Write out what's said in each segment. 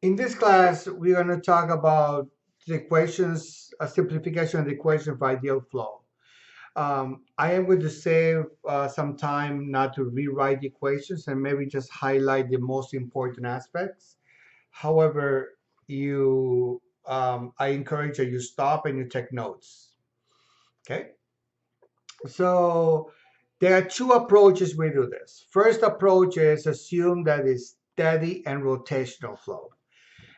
In this class, we're going to talk about the equations, a simplification of the equation of ideal flow. I am going to save some time not to rewrite the equations and maybe just highlight the most important aspects. However, I encourage that you stop and you take notes. Okay. So there are two approaches we do this. First approach is assume that it's steady and rotational flow.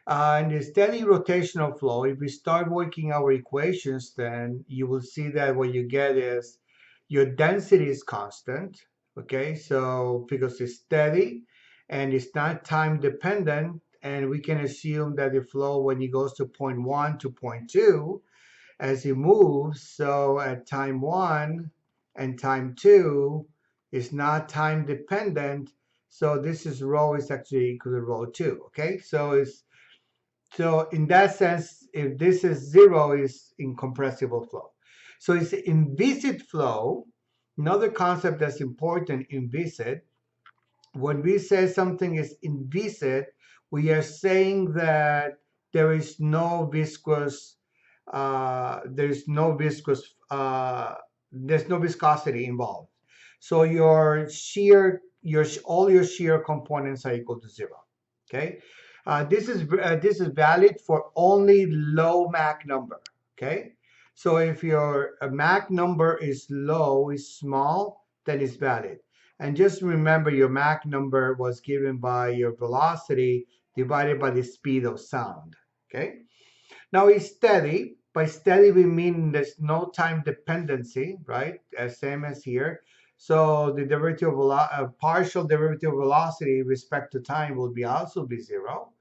In the steady rotational flow, if we start working our equations, then you will see that what you get is your density is constant. Okay, so because it's steady and it's not time dependent, and we can assume that the flow when it goes to point 1 to point 2 as it moves, so at time 1 and time 2 is not time dependent, so this is rho is actually equal to rho 2. Okay, so in that sense, if this is 0, is incompressible flow. So it's inviscid flow. Another concept that's important in viscid, when we say something is inviscid, we are saying that there is no viscous, there's no viscous, there's no viscosity involved. So your shear, all your shear components are equal to 0. Okay, this is valid for only low Mach number. Okay, so if your Mach number is low, is small, then it's valid. And just remember your Mach number was given by your velocity divided by the speed of sound. Okay. Now it's steady. By steady, we mean there's no time dependency, right? Same as here. So the partial derivative of velocity with respect to time will be also be 0.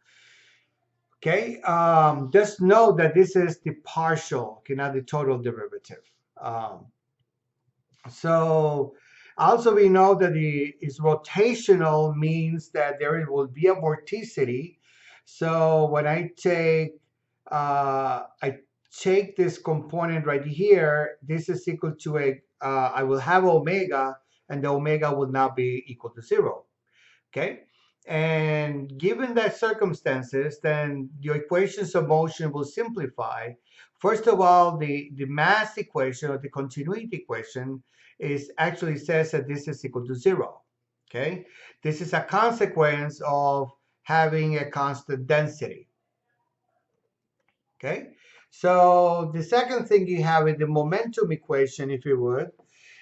Okay. Just know that this is the partial, okay, not the total derivative. Um, so also we know that is rotational means that there will be a vorticity. So when I take this component right here, this is equal to I will have omega, and the omega will not be equal to 0. Okay. And given that circumstances, then your equations of motion will simplify. First of all, the mass equation or the continuity equation is actually says that this is equal to 0. Okay. This is a consequence of having a constant density. Okay. So the second thing you have is the momentum equation, if you would.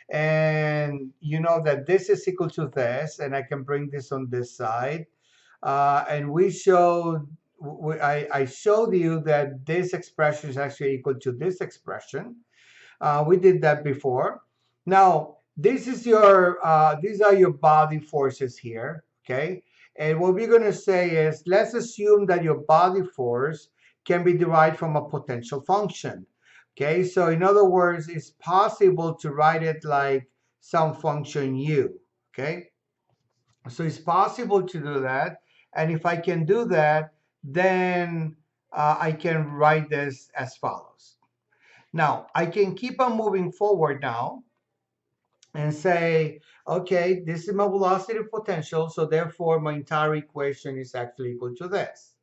And you know that this is equal to this, and I can bring this on this side. And I showed you that this expression is actually equal to this expression. We did that before. Now, these are your body forces here, okay? And what we're going to say is, let's assume that your body force can be derived from a potential function. Okay, so in other words, it's possible to write it like some function u. Okay, so it's possible to do that. And if I can do that, then I can write this as follows. Now, I can keep on moving forward now and say, okay, this is my velocity potential, so therefore my entire equation is actually equal to this.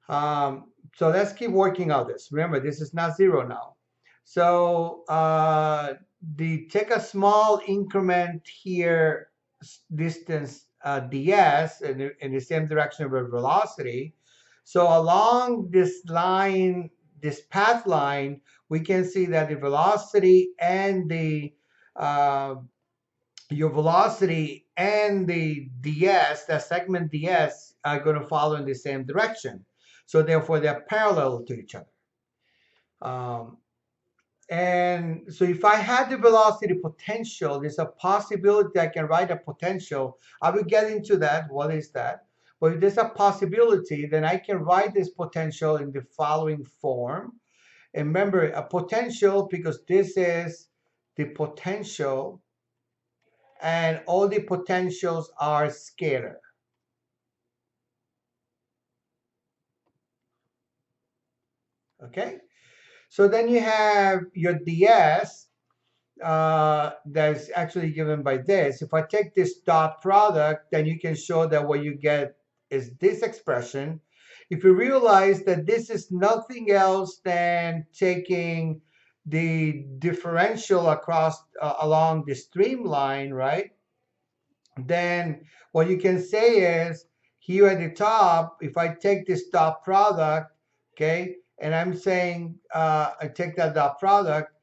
So let's keep working out this. Remember, this is not 0 now. So take a small increment here, distance ds in the same direction of a velocity. So along this line, this path line, we can see that the velocity and uh, your velocity and the ds, that segment ds, are going to follow in the same direction. So therefore, they're parallel to each other. Um, and so if I had the velocity potential, there's a possibility I can write a potential. I will get into that. What is that? But if there's a possibility, then I can write this potential in the following form. And remember, a potential, because this is the potential, and all the potentials are scalar. Okay? So then you have your ds, that's actually given by this. If I take this dot product, then you can show that what you get is this expression. if you realize that this is nothing else than taking the differential across along the streamline, right? Then what you can say is here at the top, if I take this dot product, okay, and I'm saying I take that dot product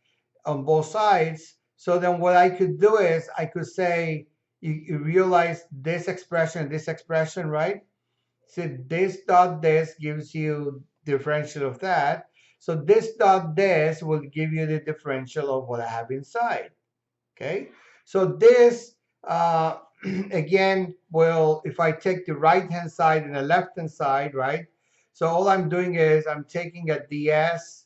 on both sides. So then what I could do is I could say, you realize this expression, right? So this dot this gives you differential of that. So this dot this will give you the differential of what I have inside. Okay. So this again will, if I take the right hand side and the left hand side, right? So all I'm doing is I'm taking a ds,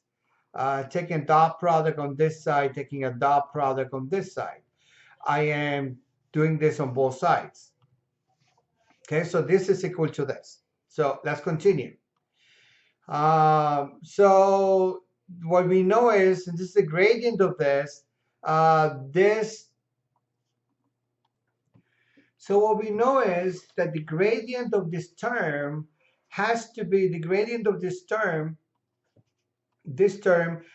taking a dot product on this side, taking a dot product on this side. I am doing this on both sides. Okay, so this is equal to this. So let's continue. So what we know is, and this is the gradient of this, so what we know is that the gradient of this term has to be, the gradient of this term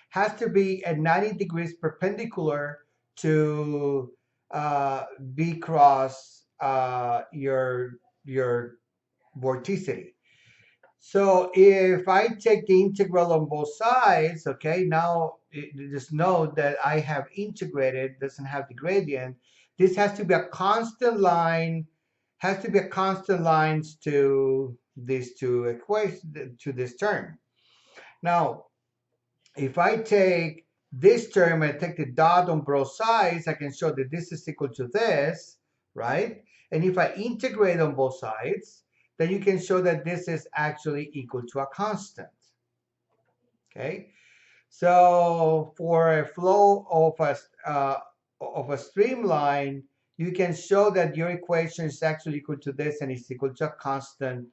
has to be at 90 degrees perpendicular to B cross your vorticity. So if I take the integral on both sides, okay, now just note that I have integrated, doesn't have the gradient. This has to be a constant line, has to be a constant lines to these two equations, to this term. Now, if I take this term and take the dot on both sides, I can show that this is equal to this, right? And if I integrate on both sides, then you can show that this is actually equal to a constant. Okay, so for a flow of a streamline, you can show that your equation is actually equal to this and is equal to a constant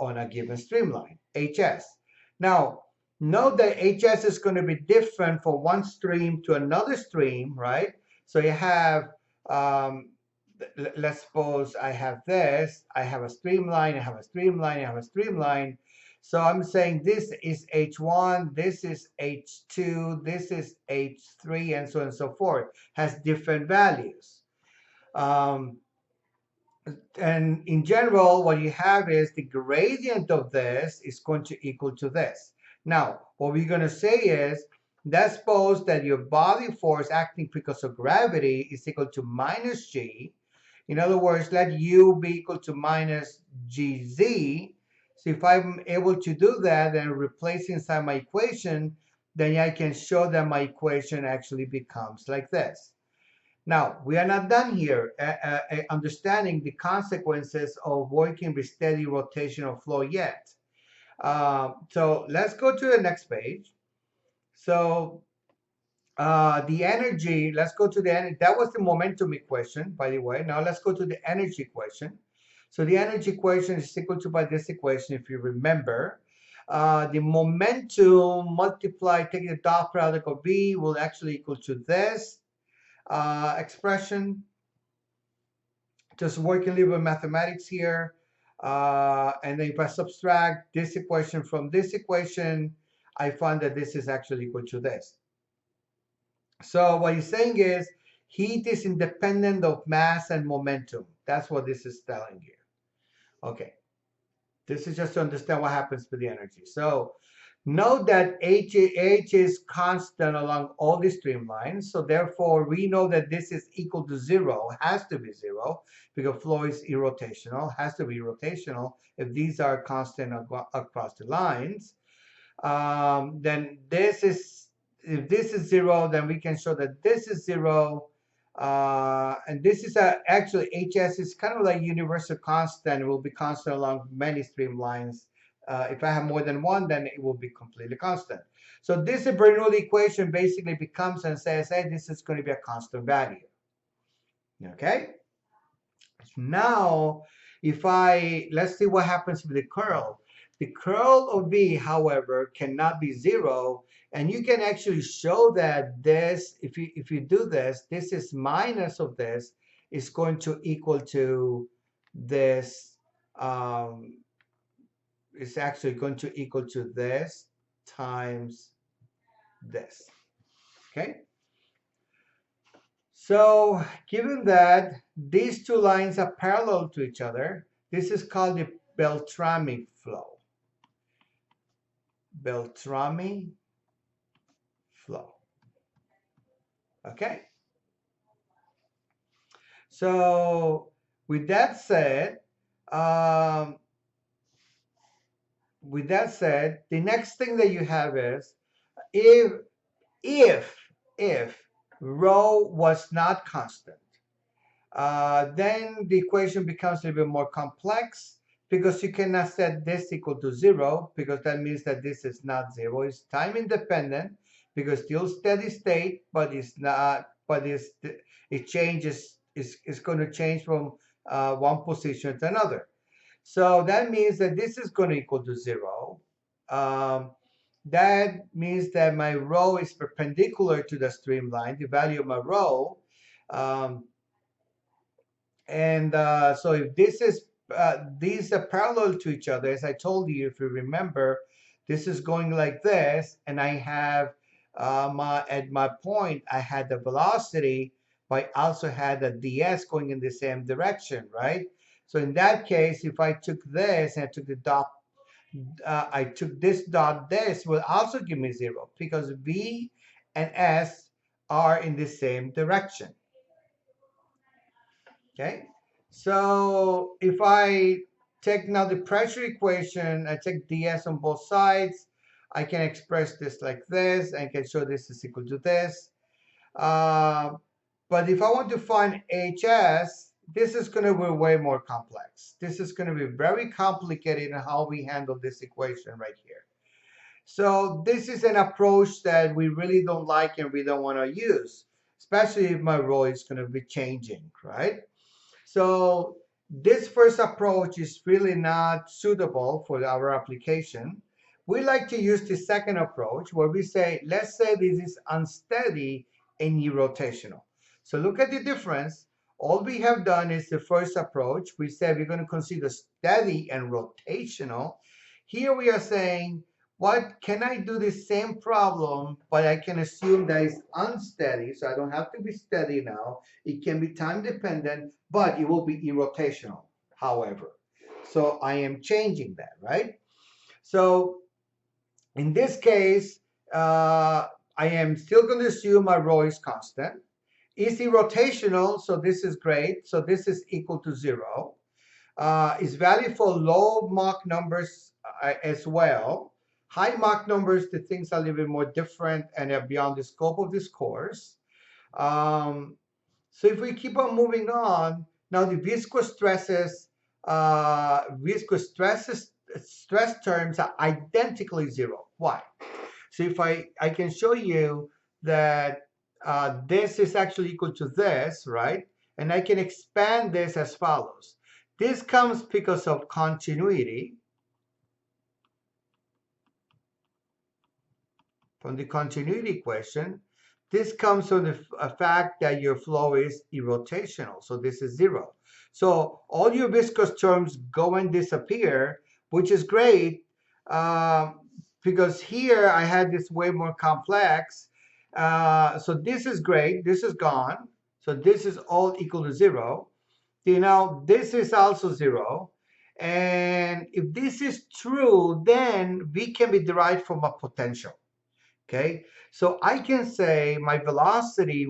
on a given streamline, HS. Now, note that HS is going to be different from one stream to another stream, right? So you have, let's suppose I have this, I have a streamline, I have a streamline, I have a streamline. So I'm saying this is H1, this is H2, this is H3, and so on and so forth, has different values. And in general, what you have is the gradient of this is going to equal to this. Now, what we're going to say is, let's suppose that your body force acting because of gravity is equal to minus g. In other words, let u be equal to minus gz. So if I'm able to do that and replace inside my equation, then I can show that my equation actually becomes like this. Now, we are not done here understanding the consequences of working with steady rotational flow yet. So let's go to the next page. So the energy, let's go to the energy. That was the momentum equation, by the way. Now let's go to the energy equation. So the energy equation is equal to, by this equation, if you remember, the momentum multiplied, taking the dot product of V will actually equal to this expression. Just working a little bit of mathematics here. And then if I subtract this equation from this equation, I find that this is actually equal to this. So what he's saying is heat is independent of mass and momentum. That's what this is telling you. Okay. This is just to understand what happens with the energy. So note that H is constant along all the streamlines. So therefore, we know that this is equal to 0, has to be 0, because flow is irrotational, has to be rotational if these are constant across the lines. Then this is, if this is 0, then we can show that this is 0. And this is actually HS is kind of like universal constant. It will be constant along many streamlines. If I have more than one, then it will be completely constant. So this Bernoulli equation basically becomes and says, hey, this is going to be a constant value. Okay. Now, if let's see what happens with the curl. The curl of V, however, cannot be 0. And you can actually show that this, if you do this, this is minus of this is going to equal to this, is actually going to equal to this times this. Okay? So given that these two lines are parallel to each other, this is called the Beltrami flow. Beltrami flow. Okay? So with that said, um, the next thing that you have is if if if rho was not constant, then the equation becomes a little bit more complex because you cannot set this equal to 0 because that means that this is not 0. It's time independent because still steady state, but it's not. But it changes. It's going to change from one position to another. So that means that this is going to equal to 0. Um, that means that my rho is perpendicular to the streamline, the value of my rho. Um, and so if this is, these are parallel to each other, as I told you, if you remember, this is going like this, and I have at my point, I had the velocity, but I also had the ds going in the same direction, right? So in that case, if I took this and I took the dot, I took this dot, this will also give me 0 because v and s are in the same direction. Okay, so if I take now the pressure equation, I take ds on both sides, I can express this like this, and can show this is equal to this. But if I want to find hs, this is going to be way more complex. This is going to be very complicated in how we handle this equation right here. So this is an approach that we really don't like and we don't want to use, especially if my rho is going to be changing, right? So this first approach is really not suitable for our application. We like to use the second approach where we say, let's say this is unsteady and rotational. So look at the difference. All we have done is the first approach. We said we're going to consider steady and rotational. Here we are saying, what can I do the same problem, but I can assume that it's unsteady, so I don't have to be steady now. It can be time dependent, but it will be irrotational, however. So I am changing that, right? So in this case, I am still going to assume my rho is constant. Is irrotational, so this is great. So this is equal to 0. Is valid for low Mach numbers as well. High Mach numbers, the things are a little bit more different and are beyond the scope of this course. So if we keep on moving on, now the viscous stress terms are identically 0. Why? So if I can show you that this is actually equal to this, right? And I can expand this as follows. This comes because of continuity. From the continuity equation, this comes from the fact that your flow is irrotational. So this is 0. So all your viscous terms go and disappear, which is great because here I had this way more complex. So this is great. This is gone. So this is all equal to 0. You know, this is also 0. And if this is true, then V can be derived from a potential. Okay, so I can say my velocity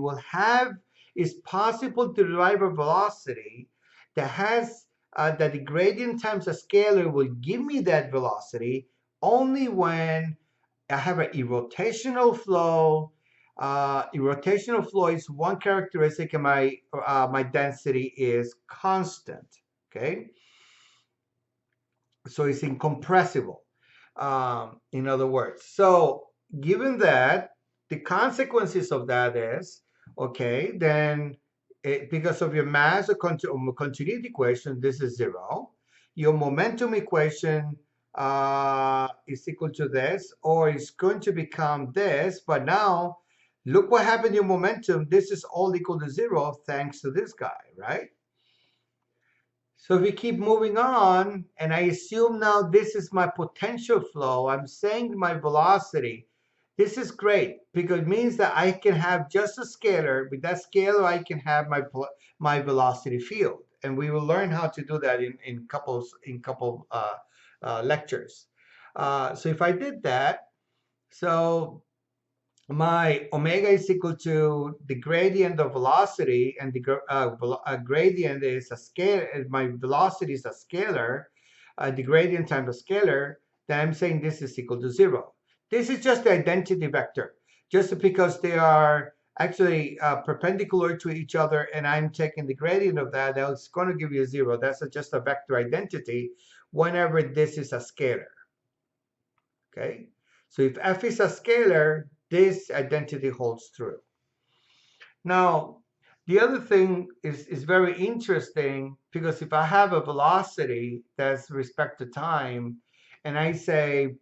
is possible to derive a velocity that has that the gradient times a scalar will give me that velocity only when I have an irrotational flow. Irrotational flow is one characteristic, and my density is constant. Okay, so it's incompressible. In other words, so given that, the consequences of that is, okay, then because of your mass or continuity equation, this is 0. Your momentum equation is equal to this, or it's going to become this, but now look what happened in momentum. This is all equal to 0 thanks to this guy, right? So if we keep moving on, and I assume now this is my potential flow, I'm saying my velocity. This is great because it means that I can have just a scalar. With that scalar, I can have my velocity field, and we will learn how to do that in couple lectures. So if I did that, so my omega is equal to the gradient of velocity, and the gradient is a scale. My velocity is a scalar, the gradient times a scalar. Then I'm saying this is equal to 0. This is just the identity vector, just because they are actually perpendicular to each other, and I'm taking the gradient of that. That's going to give you 0. That's just a vector identity whenever this is a scalar. Okay, so if f is a scalar, this identity holds true. Now, the other thing is very interesting, because if I have a velocity that's respect to time, and I say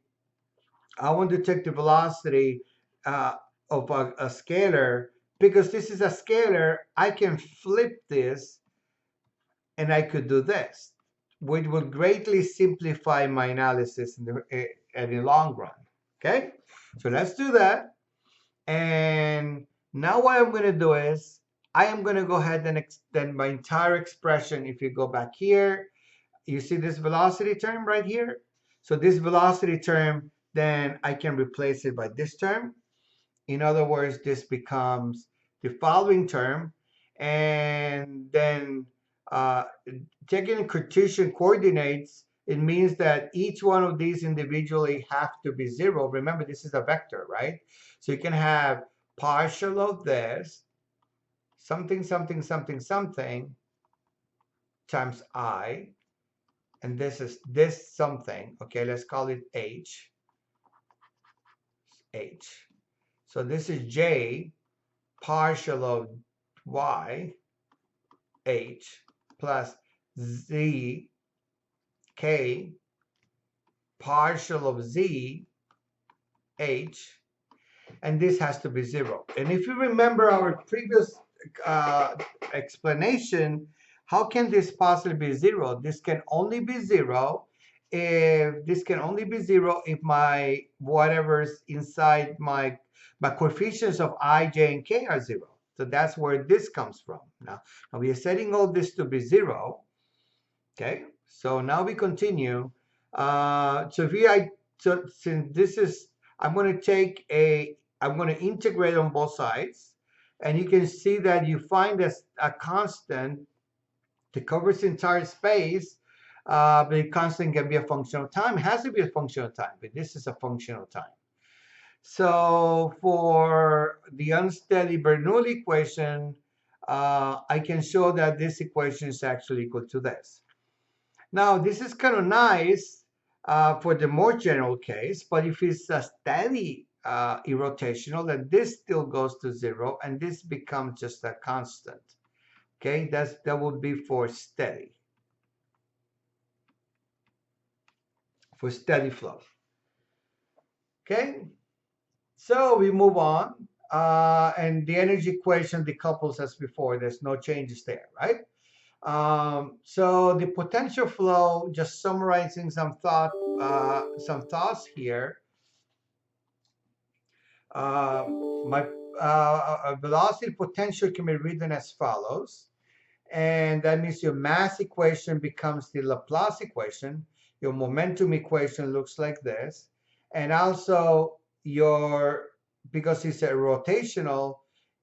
I want to take the velocity of a scalar, because this is a scalar, I can flip this and I could do this, which will greatly simplify my analysis in the long run. Okay, so let's do that. And now what I'm going to do is I am going to go ahead and extend my entire expression. If you go back here, you see this velocity term right here. So this velocity term, then I can replace it by this term. In other words, this becomes the following term. And then uh, taking Cartesian coordinates, it means that each one of these individually have to be 0. Remember, this is a vector, right? So you can have partial of this, something, something, something, something, times I, and this is this something. Okay, let's call it H. So this is J partial of Y, H, plus Z, K, partial of Z, H, and this has to be 0. And if you remember our previous explanation, how can this possibly be 0? This can only be 0 if my whatever's inside my coefficients of I, J, and K are 0. So that's where this comes from. Now we are setting all this to be 0. Okay, so now we continue. So since this is, I'm going to integrate on both sides, and you can see that you find a constant that covers the entire space. But the constant can be a function of time. It has to be a function of time, but this is a function of time. So for the unsteady Bernoulli equation, I can show that this equation is actually equal to this. Now, this is kind of nice for the more general case, but if it's a steady irrotational, then this still goes to 0, and this becomes just a constant. Okay, that would be for steady flow. Okay, so we move on, and the energy equation decouples as before. There's no changes there, right? So the potential flow, just summarizing some thoughts here. My velocity potential can be written as follows, and that means your mass equation becomes the Laplace equation. Your momentum equation looks like this, and also because it's a rotational,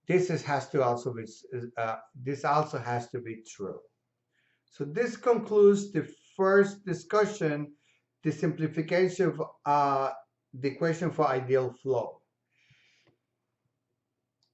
this has to also be true. So this concludes the first discussion, the simplification of the equation for ideal flow.